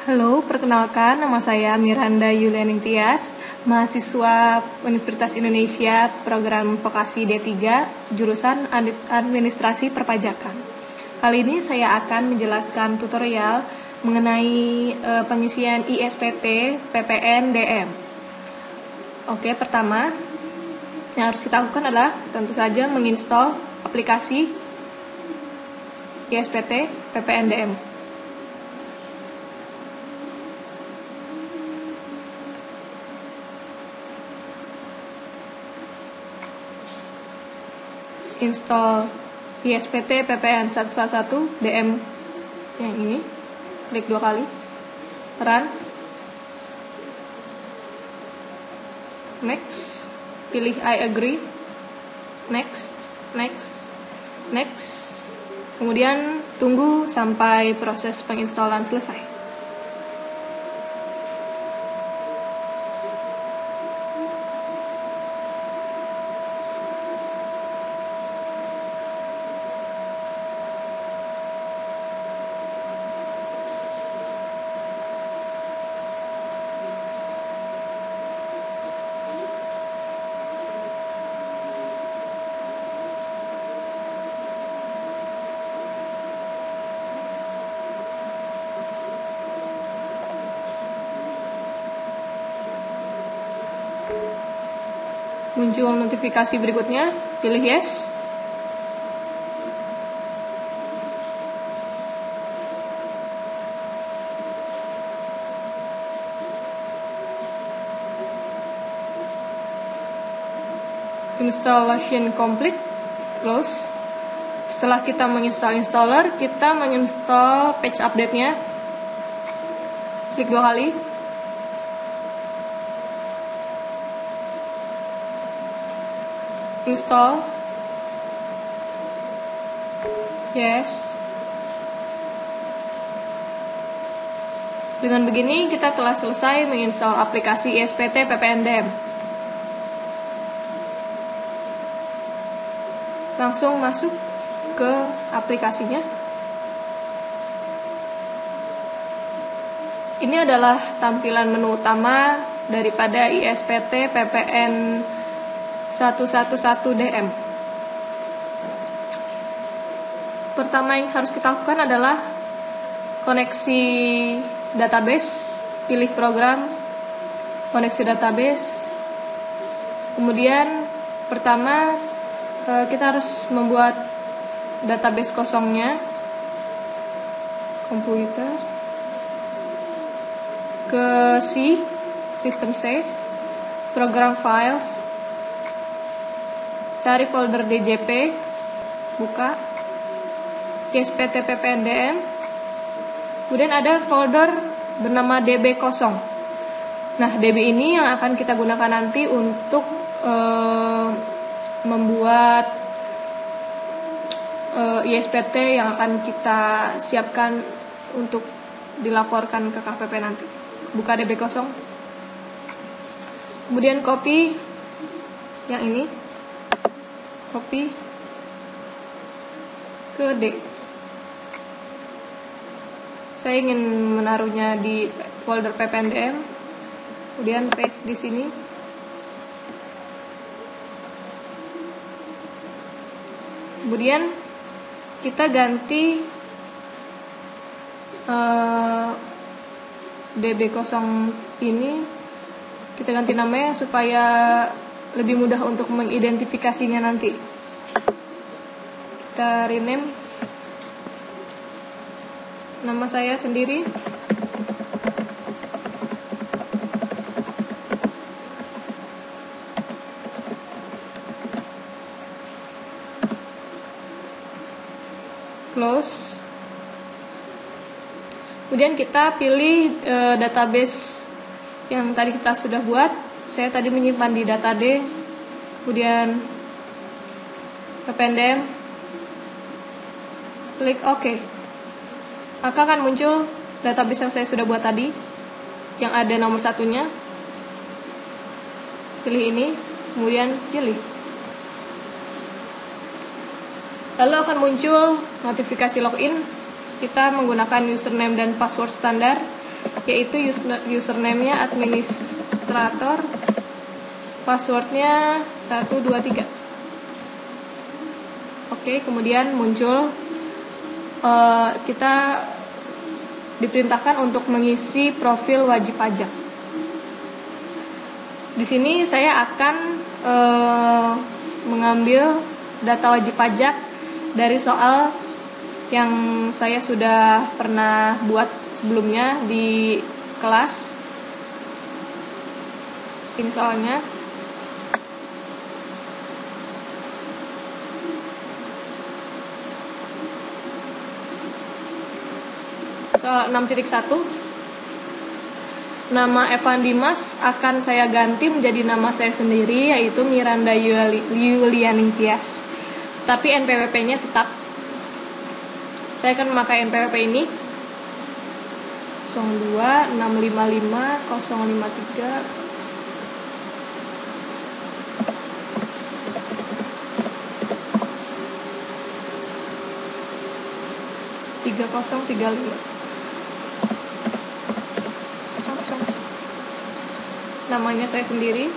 Halo, perkenalkan nama saya Miranda Yulianing Tias, mahasiswa Universitas Indonesia, program vokasi D3, jurusan Administrasi Perpajakan. Kali ini saya akan menjelaskan tutorial mengenai pengisian ISPT PPN DM. Oke, pertama yang harus kita lakukan adalah tentu saja menginstal aplikasi ISPT PPN DM. Install ISPT PPN 111 DM yang ini, klik 2 kali, run, next, pilih I agree, next, kemudian tunggu sampai proses penginstalan selesai. Muncul notifikasi berikutnya, pilih yes. Installation complete, close. Setelah kita menginstal installer, kita menginstal page update-nya. Klik 2 kali. Install, yes. Dengan begini kita telah selesai menginstal aplikasi ISPT PPN DM. Langsung masuk ke aplikasinya. Ini adalah tampilan menu utama daripada ISPT PPN 111 DM. Pertama yang harus kita lakukan adalah koneksi database, pilih program, koneksi database. Kemudian pertama kita harus membuat database kosongnya, komputer, ke C, System C, program files, cari folder DJP, buka ISPT PPN DM, kemudian ada folder bernama DB kosong. Nah, DB ini yang akan kita gunakan nanti untuk membuat ISPT yang akan kita siapkan untuk dilaporkan ke KPP nanti. Buka DB kosong, kemudian copy yang ini, copy ke D. Saya ingin menaruhnya di folder PPNDM, kemudian paste di sini. Kemudian kita ganti DB0 ini, kita ganti namanya supaya lebih mudah untuk mengidentifikasinya nanti. Kita rename nama saya sendiri. Close. Kemudian kita pilih database yang tadi kita sudah buat. Saya tadi menyimpan di data D, kemudian PPNDM, klik OK. Maka akan muncul database yang saya sudah buat tadi, yang ada nomor satunya. Pilih ini, kemudian pilih. Lalu akan muncul notifikasi login. Kita menggunakan username dan password standar. yaitu username-nya administrator, password-nya 123. Oke, kemudian muncul kita diperintahkan untuk mengisi profil wajib pajak. Di sini saya akan mengambil data wajib pajak dari soal yang saya sudah pernah buat sebelumnya di kelas. Ini soalnya. Soal 6.1. Nama Evan Dimas akan saya ganti menjadi nama saya sendiri, yaitu Miranda Yulianing Tias. Tapi NPWP-nya tetap. Saya akan memakai NPWP ini 02 655 053 3035. Namanya saya sendiri.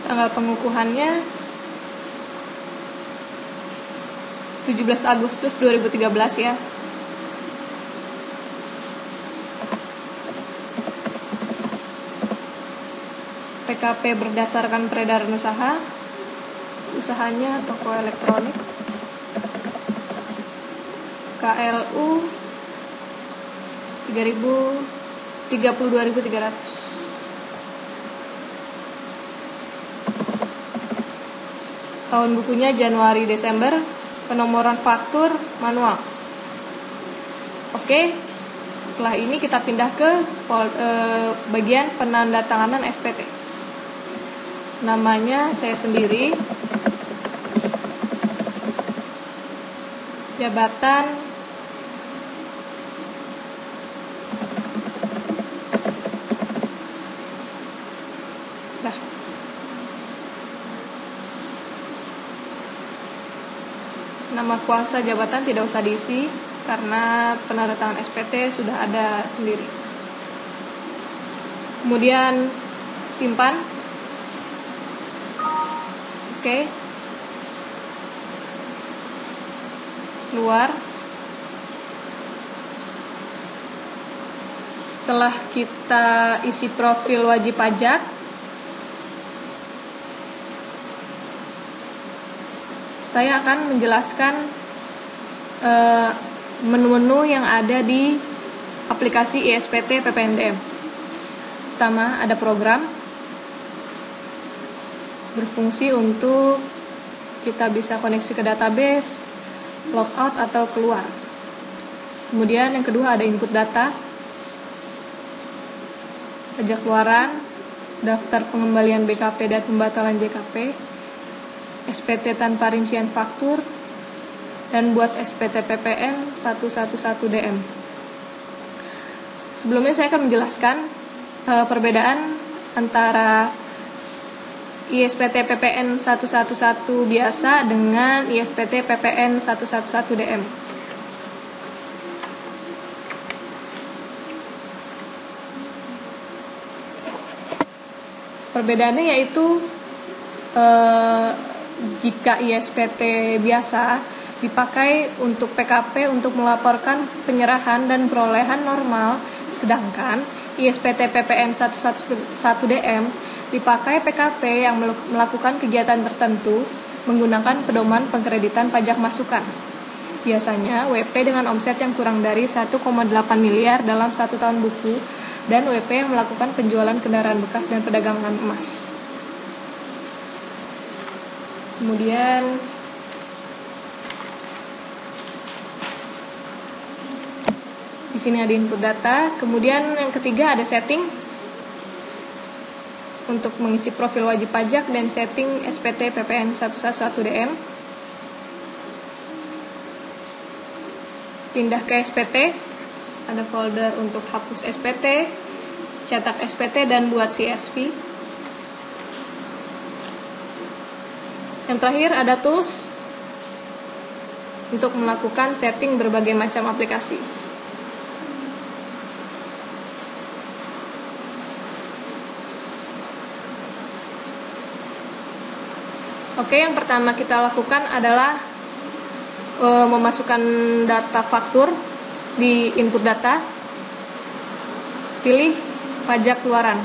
Tanggal pengukuhannya 17 Agustus 2013 ya. PKP berdasarkan peredaran usaha. Usahanya toko elektronik. KLU 32.300. Tahun bukunya Januari Desember, penomoran faktur manual. Oke, setelah ini kita pindah ke bagian penandatanganan SPT. Namanya saya sendiri, jabatan, nama kuasa jabatan tidak usah diisi karena penandatangan SPT sudah ada sendiri. Kemudian simpan. Oke. Keluar. Setelah kita isi profil wajib pajak, saya akan menjelaskan menu-menu yang ada di aplikasi ISPT PPNDM. Pertama, ada program berfungsi untuk kita bisa koneksi ke database, logout atau keluar. Kemudian yang kedua ada input data, pajak keluaran, daftar pengembalian BKP dan pembatalan JKP, SPT tanpa rincian faktur, dan buat SPT PPN 111DM. Sebelumnya saya akan menjelaskan perbedaan antara ISPT PPN 111 biasa dengan ISPT PPN 111DM. Perbedaannya yaitu jika ISPT biasa dipakai untuk PKP untuk melaporkan penyerahan dan perolehan normal, sedangkan ISPT PPN 111DM dipakai PKP yang melakukan kegiatan tertentu menggunakan pedoman pengkreditan pajak masukan. Biasanya WP dengan omset yang kurang dari 1,8 miliar dalam 1 tahun buku, dan WP yang melakukan penjualan kendaraan bekas dan perdagangan emas. Kemudian di sini ada input data. Kemudian yang ketiga ada setting. untuk mengisi profil wajib pajak dan setting SPT PPN 111DM. Pindah ke SPT, ada folder untuk hapus SPT, cetak SPT, dan buat CSV. Yang terakhir ada tools untuk melakukan setting berbagai macam aplikasi. Oke, yang pertama kita lakukan adalah memasukkan data faktur di input data. Pilih pajak keluaran.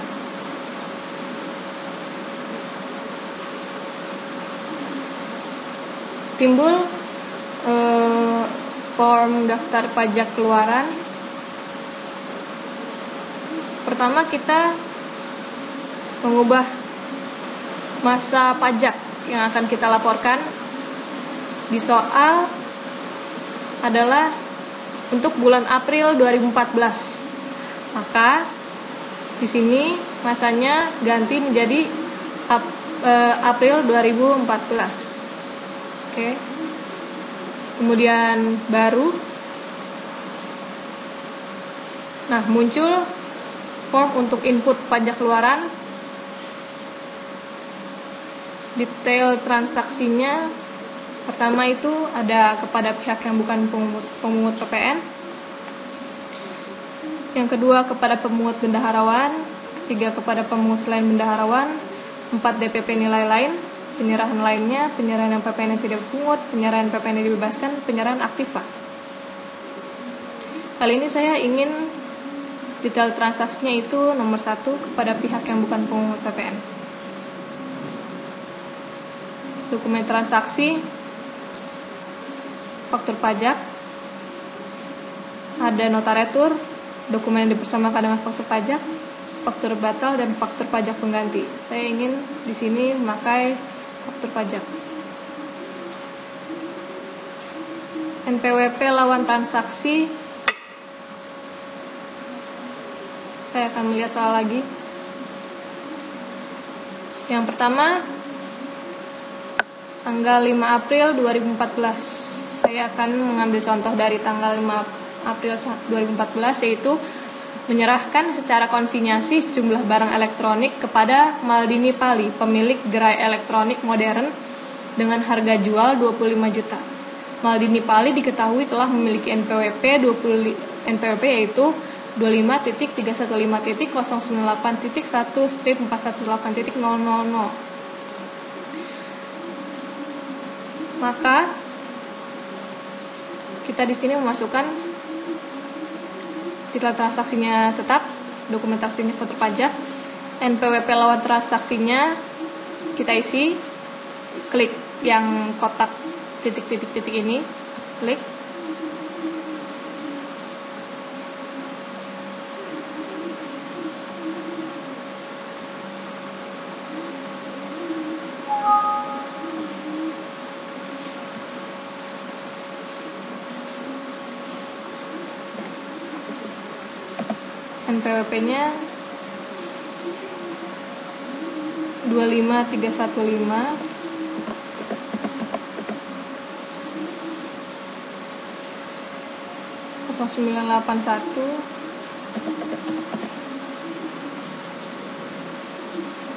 Timbul form daftar pajak keluaran. Pertama kita mengubah masa pajak yang akan kita laporkan. Di soal adalah untuk bulan April 2014. Maka di sini masanya ganti menjadi April 2014. Oke. Kemudian baru. Nah, muncul form untuk input pajak keluaran. Detail transaksinya pertama itu ada kepada pihak yang bukan pemungut PPN. Yang kedua kepada pemungut bendaharawan. 3 kepada pemungut selain bendaharawan. 4 DPP nilai lain. Penyerahan lainnya, penyerahan yang PPN yang tidak dipungut, penyerahan PPN yang dibebaskan, penyerahan aktiva. Kali ini saya ingin detail transaksinya itu nomor 1 kepada pihak yang bukan pemungut PPN. Dokumen transaksi, faktur pajak, ada nota retur, dokumen yang dipersamakan dengan faktur pajak, faktur batal, dan faktur pajak pengganti. Saya ingin di sini memakai faktur pajak. NPWP lawan transaksi. Saya akan melihat soal lagi. Yang pertama, tanggal 5 April 2014. Saya akan mengambil contoh dari tanggal 5 April 2014, yaitu menyerahkan secara konsinyasi sejumlah barang elektronik kepada Maldini Pali, pemilik gerai elektronik modern dengan harga jual 25 juta. Maldini Pali diketahui telah memiliki NPWP yaitu 25.315.098.1/418.000. Maka kita di sini memasukkan detail transaksinya tetap, dokumentasinya faktur pajak, NPWP lawan transaksinya kita isi, klik yang kotak titik-titik-titik ini, klik. NPWP-nya 25315 0981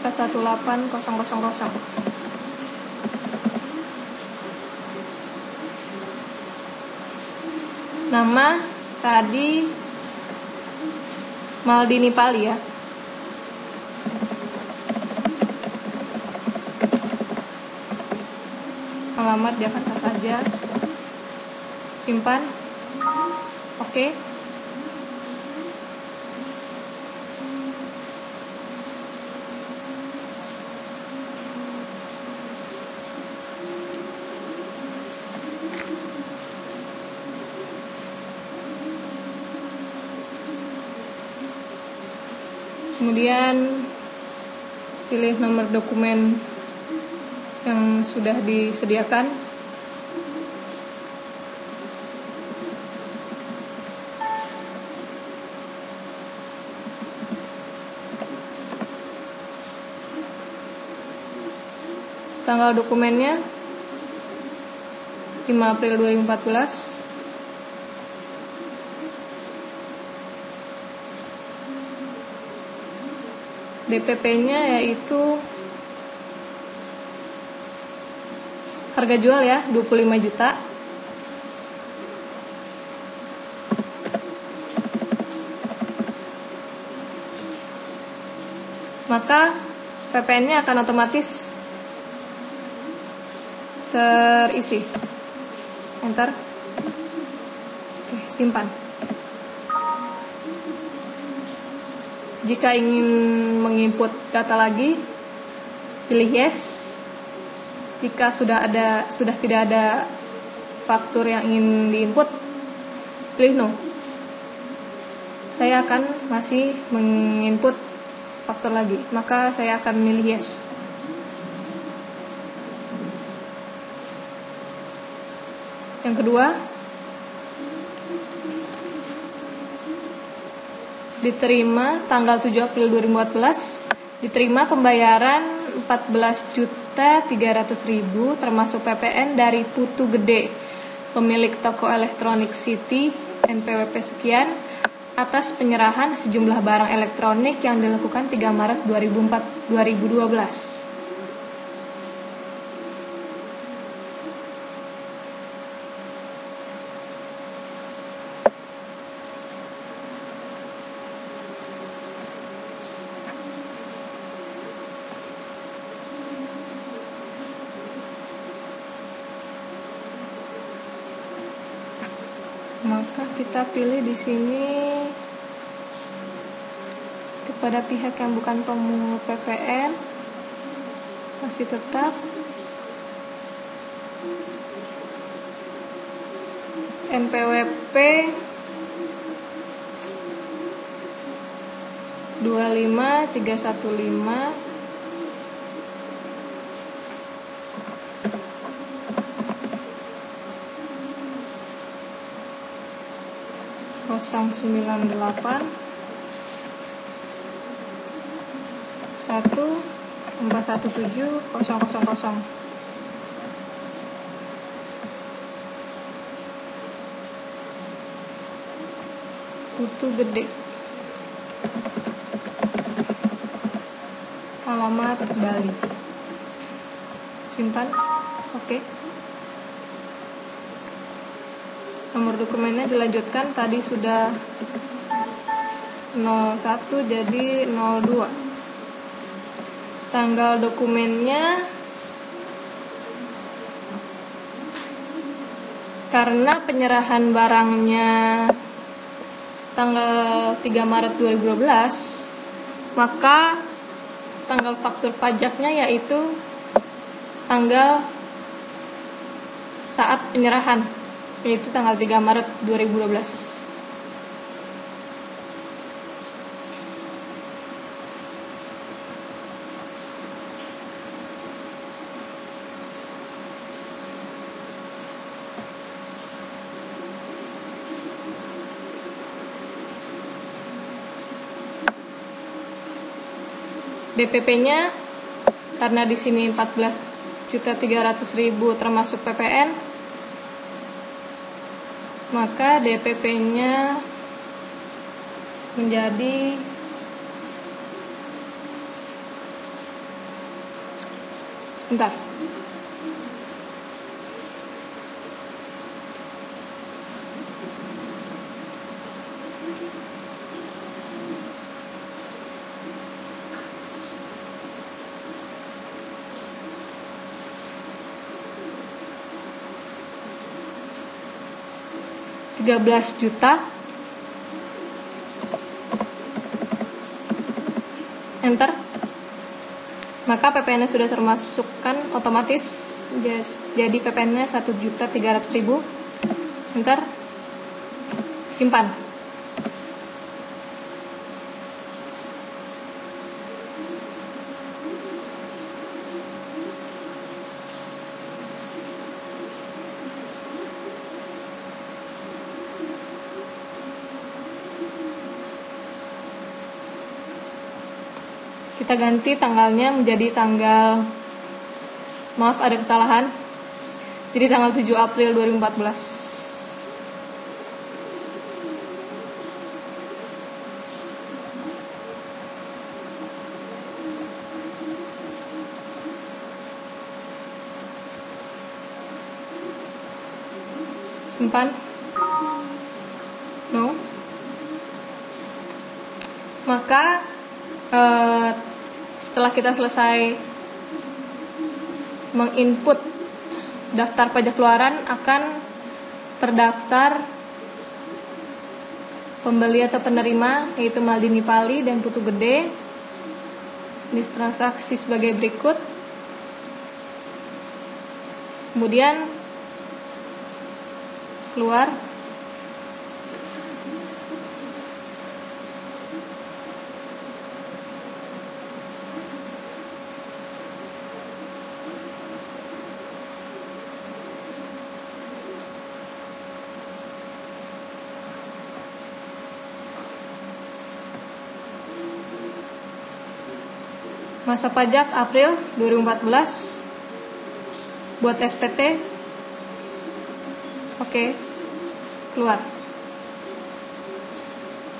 418000. Nama tadi Maldini Pali ya. Alamat Jakarta saja. Simpan. Oke. Kemudian pilih nomor dokumen yang sudah disediakan. Tanggal dokumennya 5 April 2014. DPP-nya yaitu harga jual ya 25 juta. Maka PPN-nya akan otomatis terisi. Enter. Oke, simpan. Jika ingin menginput data lagi, pilih yes. Jika sudah tidak ada faktur yang ingin diinput, pilih no. Saya akan masih menginput faktur lagi, maka saya akan memilih yes. Yang kedua, diterima tanggal 7 April 2014, diterima pembayaran 14.300.000 termasuk PPN dari Putu Gede, pemilik toko elektronik City NPWP sekian, atas penyerahan sejumlah barang elektronik yang dilakukan 3 Maret 2012. Maka kita pilih di sini kepada pihak yang bukan pemungut PPN, masih tetap NPWP 25315 098 1417 000. Putu Gede, alamat Bali. Simpan. Oke. Nomor dokumennya dilanjutkan, tadi sudah 01 jadi 02. Tanggal dokumennya karena penyerahan barangnya tanggal 3 Maret 2012, maka tanggal faktur pajaknya yaitu tanggal saat penyerahan, yaitu tanggal 3 Maret 2012. DPP-nya karena di sini 14.300.000 termasuk PPN, maka DPP-nya menjadi sebentar. $13 juta. Enter. Maka PPN-nya sudah termasukkan otomatis, jadi PPN-nya 1.300.000. Enter. Simpan. Kita ganti tanggalnya menjadi tanggal Maaf, ada kesalahan. Jadi tanggal 7 April 2014. Simpan. No. Maka setelah kita selesai menginput daftar pajak keluaran, akan terdaftar pembeli atau penerima, yaitu Maldini Pali dan Putu Gede. Jenis transaksi sebagai berikut. Kemudian keluar. Masa pajak April 2014. Buat SPT. Oke. Keluar.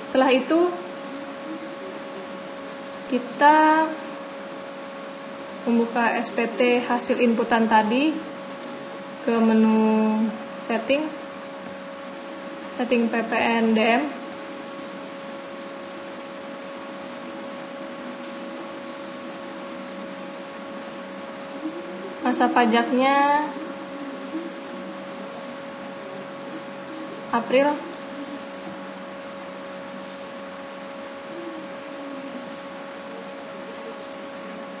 Setelah itu kita membuka SPT hasil inputan tadi ke menu setting PPNDM. Masa pajaknya April.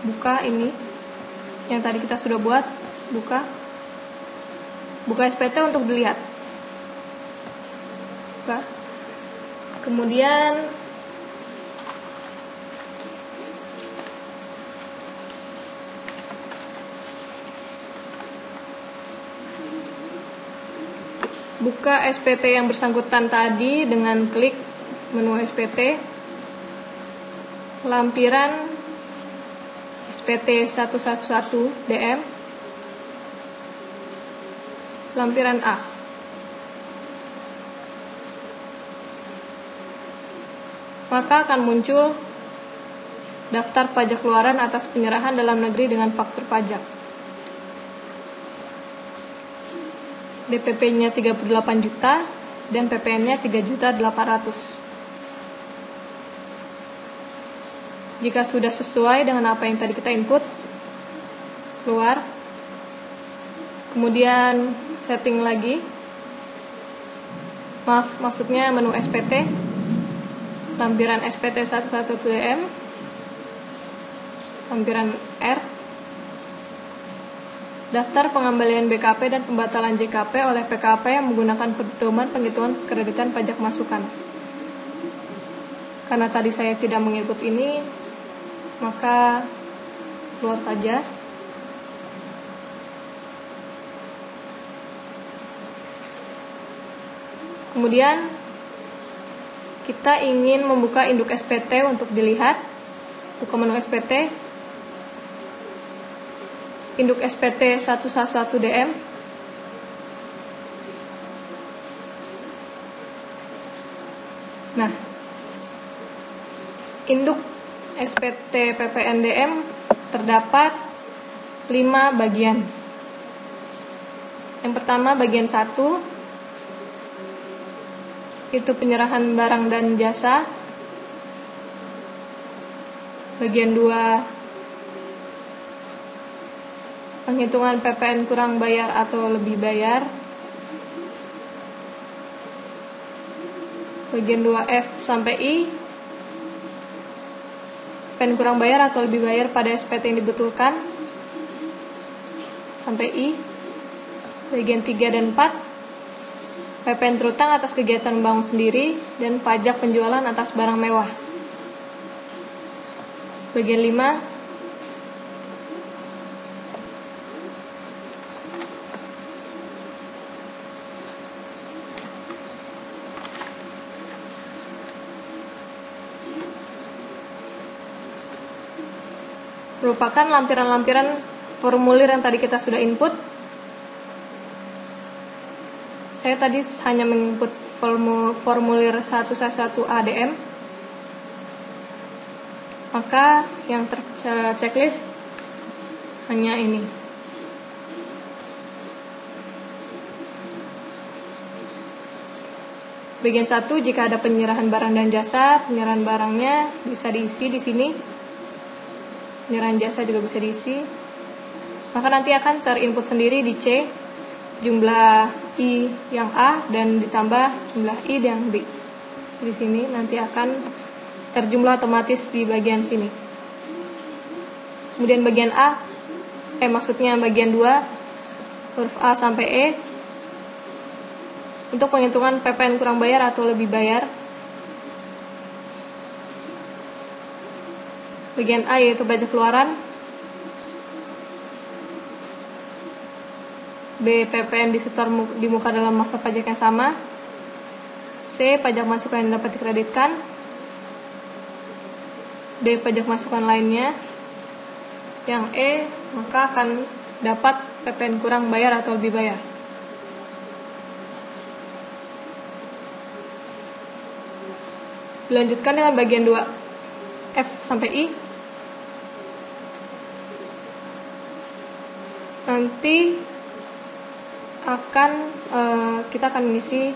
Buka ini yang tadi kita sudah buat. Buka SPT untuk dilihat. Buka. Kemudian buka SPT yang bersangkutan tadi dengan klik menu SPT, lampiran SPT 111 DM, lampiran A. Maka akan muncul daftar pajak keluaran atas penyerahan dalam negeri dengan faktur pajak. DPP-nya 38 juta dan PPN-nya 3.800.000. Jika sudah sesuai dengan apa yang tadi kita input, keluar. Kemudian setting lagi. Maksudnya menu SPT. Lampiran SPT 111DM. Lampiran R. Daftar pengembalian BKP dan pembatalan JKP oleh PKP yang menggunakan pedoman penghitungan kreditan pajak masukan. Karena tadi saya tidak menginput ini, maka keluar saja. Kemudian kita ingin membuka induk SPT untuk dilihat. Buka menu SPT. Induk SPT 111DM. Nah, induk SPT PPNDM terdapat 5 bagian. Yang pertama bagian 1 itu penyerahan barang dan jasa. Bagian 2 penghitungan PPN kurang bayar atau lebih bayar. Bagian 2F sampai I, PPN kurang bayar atau lebih bayar pada SPT yang dibetulkan, sampai I. Bagian 3 dan 4, PPN terutang atas kegiatan membangun sendiri dan pajak penjualan atas barang mewah. Bagian 5, merupakan lampiran-lampiran formulir yang tadi kita sudah input. Saya tadi hanya menginput formulir 1C1 ADM. Maka yang checklist hanya ini. Bagian 1, jika ada penyerahan barang dan jasa, penyerahan barangnya bisa diisi di sini. Penyerahan jasa juga bisa diisi. Maka nanti akan terinput sendiri di C jumlah I yang A dan ditambah jumlah I yang B. Di sini nanti akan terjumlah otomatis di bagian sini. Kemudian bagian A, maksudnya bagian 2, huruf A sampai E, untuk penghitungan PPN kurang bayar atau lebih bayar. Bagian A yaitu pajak keluaran, B PPN disetor di muka dalam masa pajak yang sama, C pajak masukan yang dapat dikreditkan, D pajak masukan lainnya, yang E maka akan dapat PPN kurang bayar atau lebih bayar. Dilanjutkan dengan bagian 2, F sampai I. Nanti kita akan mengisi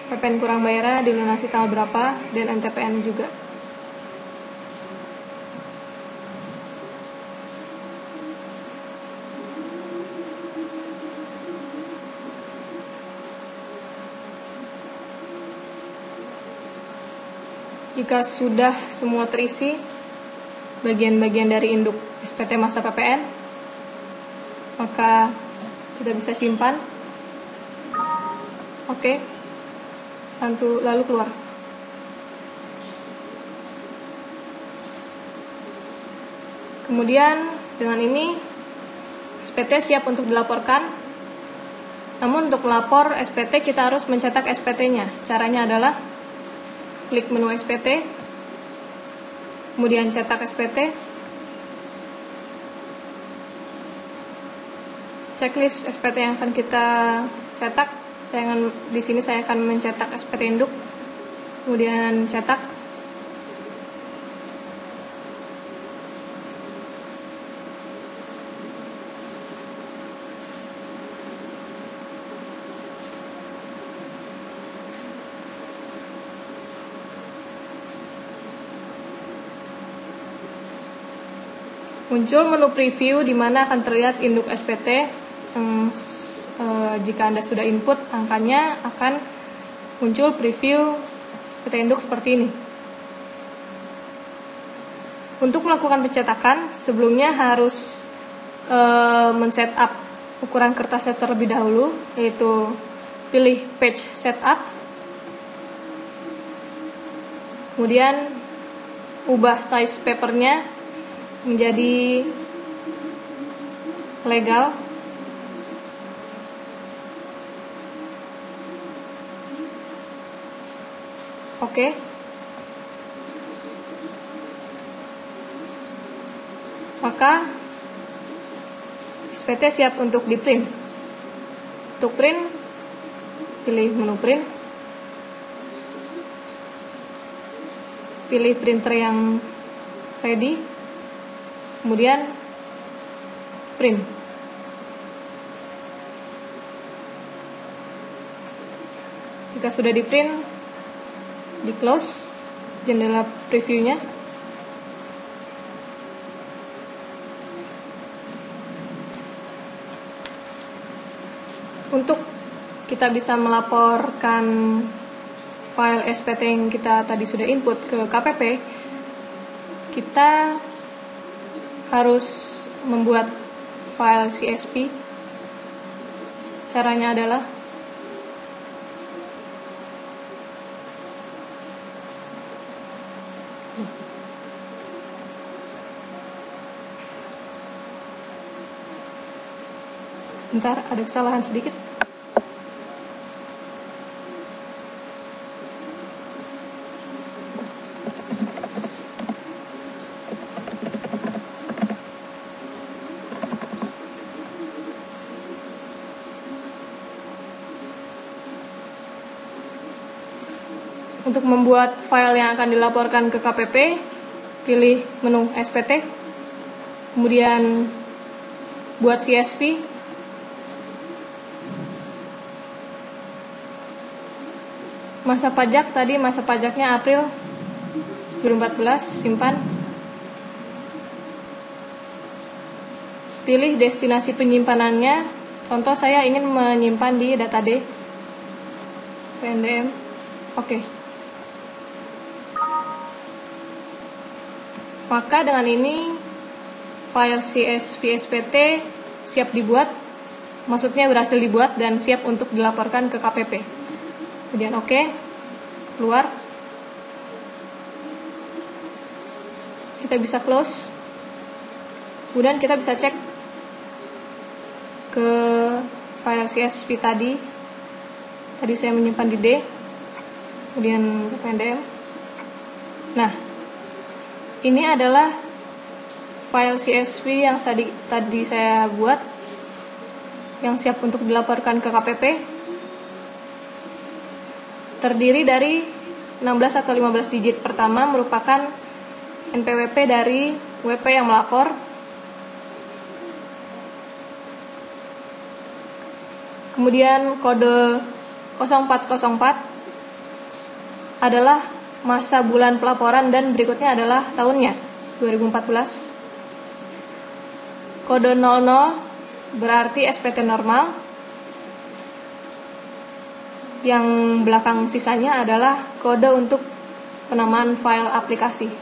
PPN kurang bayarnya dilunasi tanggal berapa dan NTPN juga. Jika sudah semua terisi bagian-bagian dari induk SPT masa PPN, maka kita bisa simpan. Oke. Lalu keluar. Kemudian dengan ini SPT siap untuk dilaporkan. Namun untuk melapor SPT kita harus mencetak SPT-nya. Caranya adalah klik menu SPT, kemudian cetak SPT, checklist SPT yang akan kita cetak. Di sini saya akan mencetak SPT induk, kemudian cetak. Muncul menu preview di mana akan terlihat induk SPT yang jika Anda sudah input angkanya akan muncul preview SPT induk seperti ini. Untuk melakukan pencetakan, sebelumnya harus men-setup ukuran kertasnya terlebih dahulu, yaitu pilih page setup, kemudian ubah size papernya menjadi legal. Oke. Maka SPT siap untuk di print. Untuk print, pilih menu print, pilih printer yang ready, kemudian print. Jika sudah di print, di close jendela previewnya. Untuk kita bisa melaporkan file SPT yang kita tadi sudah input ke KPP, kita harus membuat file CSV. Caranya adalah sebentar, ada kesalahan sedikit. Untuk membuat file yang akan dilaporkan ke KPP, pilih menu SPT, kemudian buat CSV, masa pajak tadi, masa pajaknya April 2014, simpan. Pilih destinasi penyimpanannya, contoh saya ingin menyimpan di data D, PNDM, oke. Maka dengan ini file CSV SPT siap dibuat, maksudnya berhasil dibuat dan siap untuk dilaporkan ke KPP. Kemudian oke, keluar. Kita bisa close. Kemudian kita bisa cek ke file CSV tadi. Tadi saya menyimpan di D, kemudian ke PNDM. Nah, ini adalah file CSV yang tadi saya buat, yang siap untuk dilaporkan ke KPP. Terdiri dari 16 atau 15 digit. Pertama merupakan NPWP dari WP yang melapor. Kemudian kode 0404 adalah masa bulan pelaporan dan berikutnya adalah tahunnya, 2014. Kode 00 berarti SPT normal. Yang belakang sisanya adalah kode untuk penamaan file aplikasi.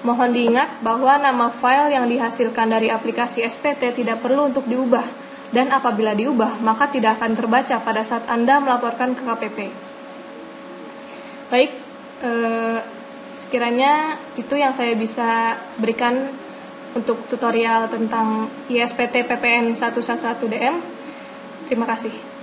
Mohon diingat bahwa nama file yang dihasilkan dari aplikasi SPT tidak perlu untuk diubah, dan apabila diubah maka tidak akan terbaca pada saat Anda melaporkan ke KPP. Baik, sekiranya itu yang saya bisa berikan untuk tutorial tentang ISPT PPN 111DM. Terima kasih.